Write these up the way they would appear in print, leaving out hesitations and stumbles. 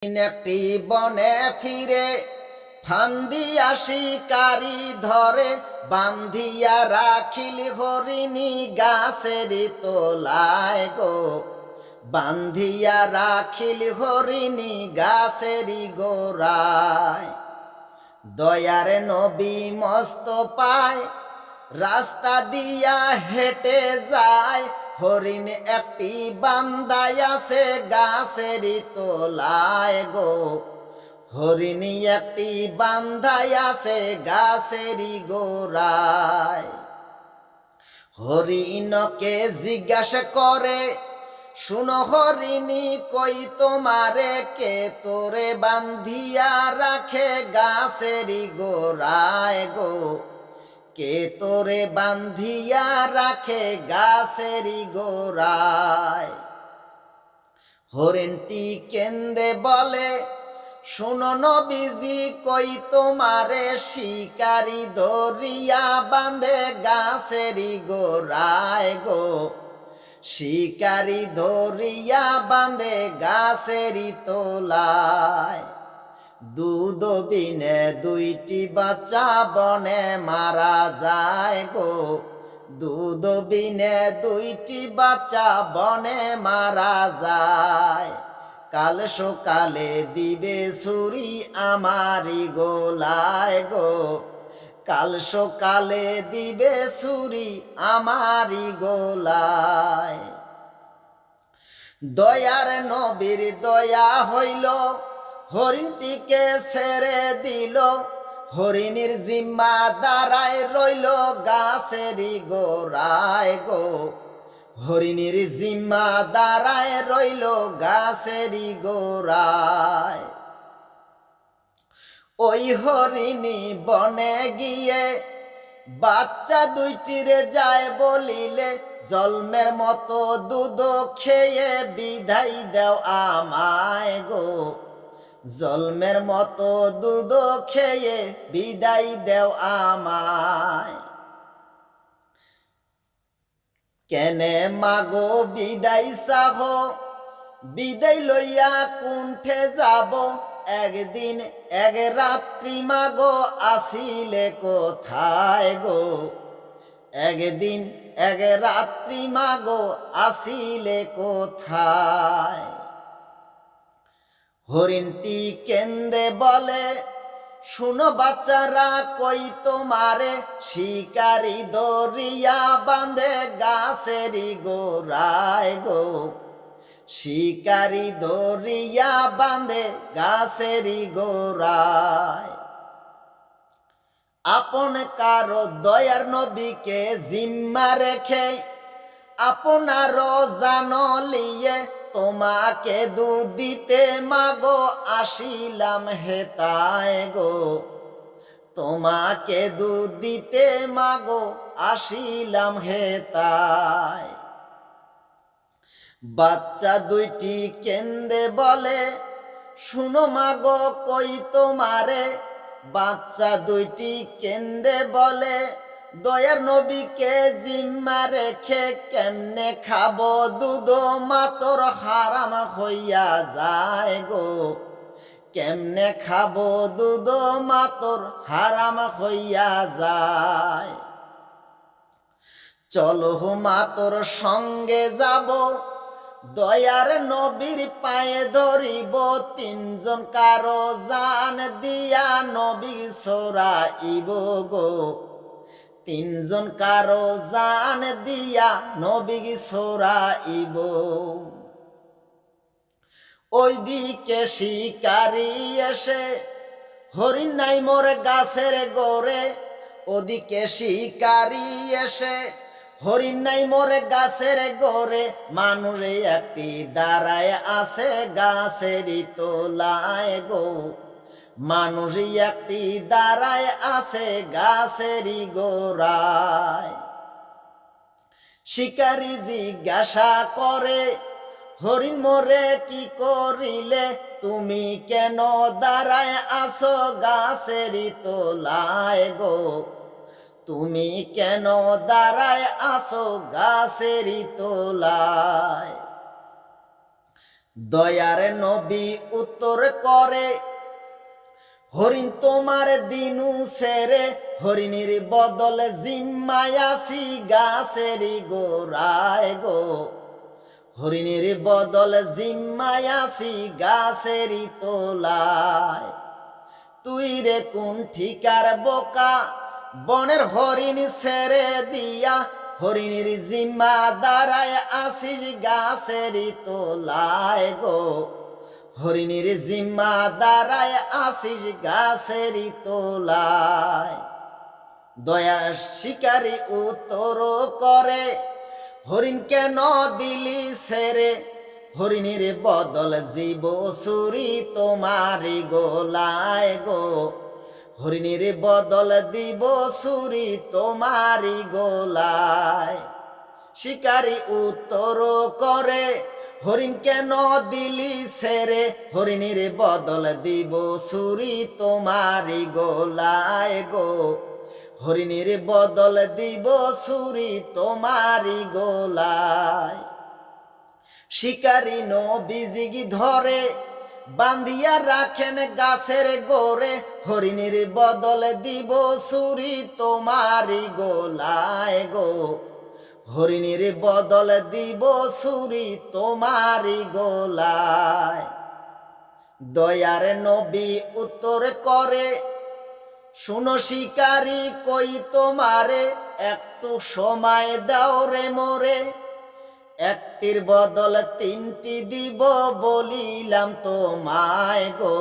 একটি বনে ফিরে ফান্দিয়া শিকারি ধরে বান্ধিয়া রাখিল হরিণী গাছের তোলায় গো, বান্ধিয়া রাখিল হরিণী গাছের গোড়ায়। দয়ার নবী মস্ত পায় রাস্তা দিয়া হেঁটে যায়, হরিণ একটি বান্ধায় আছে গাছের তোলায় গো, হরিণ একটি বান্ধায় আছে গাছের গোড়ায়। হরিণকে জিজ্ঞাসা করে, শুনো হরিণী কই তোমারে কে তোরে বান্ধিয়া রাখে গাছের গোড়ায় গো, কে তোরে বান্ধিয়া রাখে গাছের গোড়ায়। হরিণটি কেন্দে বলে, শুনো নবীজি কই তোমারে শিকারি ধরিয়া বাঁধে গাছের গোড়ায় গো, শিকারি ধরিয়া বাঁধে গাছের তোলায়। দুধ বিনে দুইটি বাচ্চা বনে মারা যায় গো, দুধ বিনে দুইটি বাচ্চা বনে মারা যায়। কাল সকালে দিবে ছুরি আমারি গোলায় গো, কাল সকালে দিবে ছুরি আমারি গোলায়। দয়ার নবীর দয়া হইল, হরিণটিকে ছেড়ে দিল, হরিণীর জিম্মা দাঁড়ায় রইল গাছের গোড়ায় গো, হরিণীর জিম্মা দাঁড়ায় রইল গাছের গোড়ায়। ওই হরিণী বনে গিয়ে বাচ্চা দুইটিরে যায় বলিলে, জন্মের মতো দুধ খেয়ে বিদায় দেও আমায় গো, জন্মের মতো দুধ খেয়ে বিদায় দেও আমায়। কেনে মাগো বিদায় চাহ, বিদায় লইয়া কুণ্ঠে যাব, একদিন এক রাত্রি মাগো আসিলে কোথায় গো, একদিন এক রাত্রি মাগো আসিলে কোথায়। হরিণটি কেন্দে বলে, শুনো বাচ্চারা কই তোমারে শিকারি ধরিয়া বাঁধে গাছের গোড়ায় গো, শিকারি ধরিয়া বাঁধে গাছের গোড়ায়। আপন কারো দয়ার নবীকে জিম্মা রেখে আপনারও জানলিয়ে, তোমাকে দুধ দিতে মাগো আসিলাম হেতায় গো, তোমাকে দুধ দিতে মাগো আসিলাম হেতায়। বাচ্চা দুইটি কেন্দে বলে, শুনো মাগো কই তোমারে, বাচ্চা দুইটি কেন্দে বলে, দয়ার নবীকে জিম্মা রেখে কেমনে খাবো দুধ মাতর হারাম হইয়া যায় গো, কেমনে খাবো দুধ মাতর হারাম হইয়া যায়। চলো মাতর সঙ্গে যাব, দয়ার নবীর পায়ে ধরিব, তিনজন কারো জান দিয়া নবী ছড়াইব গো, তিনজন কারো জান দিয়া নবী ছড়াইব। ওইদিকে শিকারি এসে হরিণ নাই মোর গাছের গোড়ে, ওদিকে শিকারি এসে হরিণ নাই মোর গাছের গোড়ে, মানুষে একটি দাঁড়ায় আছে গাছের তোলায় গো, মানুষ একটি দাঁড়ায় আছে গাছের গোড়ায়। শিকারি জিজ্ঞাসা করে, হরিণ মোরে কি করিলে, তুমি কেন দাঁড়ায় আছো গাছের তোলায় গো, তুমি কেন দাঁড়ায় আছো গাছের তোলায়। দয়ার নবী উত্তর করে, হরিণ তোমার দিনু সেরে, হরিণীর বদলে জিম্মায়াসি গাছেরই গোড়ায় গো। হরিণীর বদলে জিম্মায়াসি গাছেরই তোলায়। তুই রে কোন ঠিকার বোকা, বনের হরিণ ছেড়ে দিয়া, হরিণীর জিম্মা দাঁড়ায় আসিস গাছেরই তোলায় গো। হরিণীর জিম্মা দাঁড়ায় আসিস গাছেরই তোলায়। দয়ার শিকারী উত্তর করে, হরিণ কেন দিলি ছেড়ে, হরিণীর বদল জীব ছুরি তোমারি গোলায় গো। হরিণীর বদল দিব ছুরি তোমারি গোলায়। শিকারী উত্তর করে, হরিণ কেন দিলি ছেড়ে, হরিণীর বদল দিব ছুরি তোমারি গোলায় গো। হরিণীর বদল দিব ছুরি তোমারি গোলায়। শিকারী নবীজি ধরে বান্ধিয়া রাখেন গাছের গোরে, হরিণীর বদল দিব ছুরি তোমারি গোলায় গো। হরিণীর বদল দিব ছুরি তোমারি গোলায়। দয়ার নবী উত্তর করে, শুনো শিকারী কই তোমারে, একটু সময় দাও রে মোরে। একটির বদল তিনটি দিব বলিলাম তোমায় গো।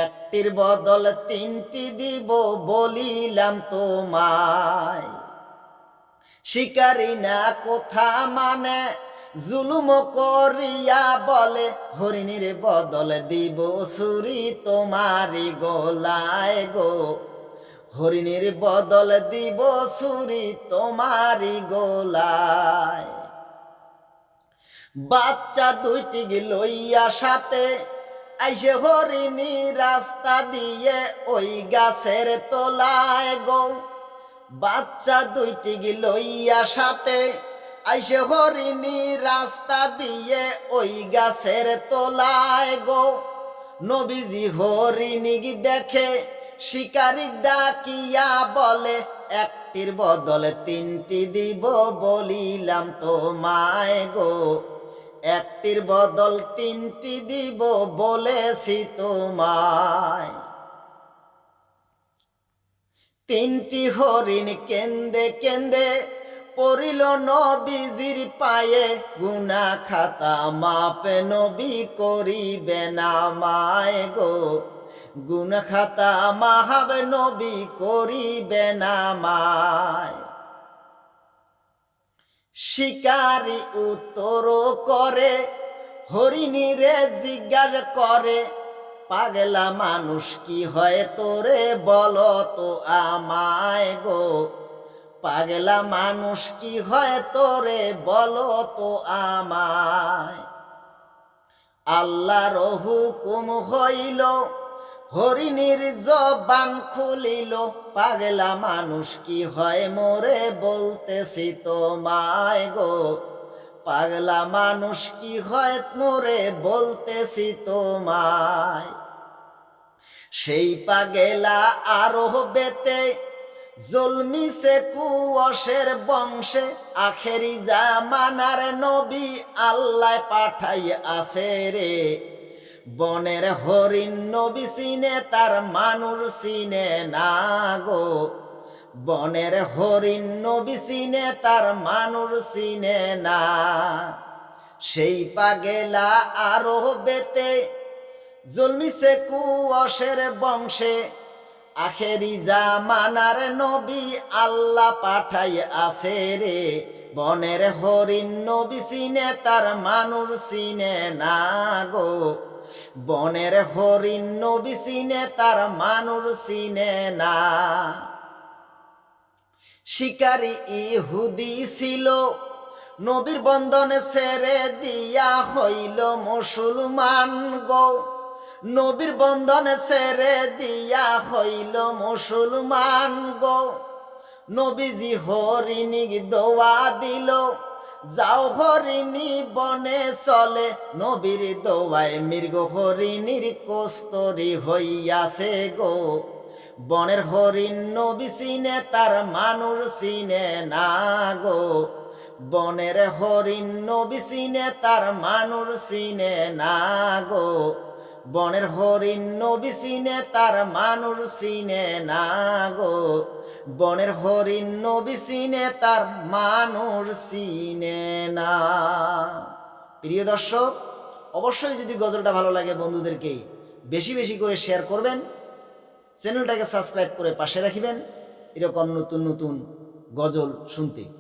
একটির বদল তিনটি দিব বলিলাম তোমায়। শিকারী না কথা মানে, জুলুম করিয়া বলে, হরিণীর বদল দিব ছুরি তোমারি গোলায় গো। হরিণীর বদল দিব ছুরি তোমারি গোলায়। বাচ্চা দুইটি লইয়া সাথে, আইসে হরিণী রাস্তা দিয়ে ওই গাছের তোলায় গো। বাচ্চা দুইটি লইয়া সাথে, আইসে হরিণী রাস্তা দিয়ে ওই গাছের তোলায় গো। নবীজি হরিণী দেখে, শিকারী ডাকিয়া বলে, একটির বদলে তিনটি দিব বলিলাম তোমায় গো। একটির বদল তিনটি দিব বলেছি তোমায়। তিনটি হরিণ কেন্দে কেন্দে পড়িল নবীজির পায়ে, গুনা খাতা মাপে নবী করিবে না মায় গো। গুনা খাতা মাহাব নবী করিবে না মায়। শিকারী উত্তর করে, হরিণীরে জিজ্ঞাসা করে, পাগলা মানুষ কি হয় তোরে বলো তো আমায় গো। পাগলা মানুষ কি হয় তোরে বলো তো আমায়। আল্লাহর হুকুম হইল, হরিণীর জবান খুলিল, পাগলা মানুষ কি হয় মোরে বলতেছি তোমায় গো। পাগলা মানুষ কি হয় মোরে বলতেছি তোমায়। সেই পাগলা আরবেতে জন্মিছে কুয়সের বংশে, আখেরি জামানার নবী আল্লাহ পাঠাই আছে রে। বনের হরিণ নবী চিনে তার মানুষ চিনে না গো। বনের হরিণ নবী চিনে তার মানুষ চিনে না। সেই পাগলা আরবেতে জন্মিছে কুয়সের বংশে, আখেরি জামানার নবী আল্লাহ পাঠাই আছে রে। বনের হরিণ নবী চিনে তার মানুষ চিনে না গো। বনের হরিণ নবী চিনে তার মানুষ চিনে না। শিকারী ইহুদি ছিল, নবীর বন্ধনে ছেড়ে দিয়া হইল মুসলমান গো। নবীর বন্ধনে ছেড়ে দিয়া হইল মুসলমান গো। নবীজি হরিণী দোয়া দিল, যাও হরিণী বনে চলে নবীর দোয়ায় মৃগ হরিণীর কস্তরি হইয়াছে গো বনের হরিণ নবী চিনে তার মানুষ চিনে না গো বনের হরিণ নবী চিনে তার মানুষ চিনে না গো বনের হরিণ নবী চিনে তার মানুষ চিনে না গো বনের হরিণ নবী চিনে তার মানুষ চিনে না। প্রিয় দর্শক, অবশ্যই যদি গজলটা ভালো লাগে বন্ধুদেরকে বেশি বেশি করে শেয়ার করবেন, চ্যানেলটাকে সাবস্ক্রাইব করে পাশে রাখবেন এরকম নতুন নতুন গজল শুনতে।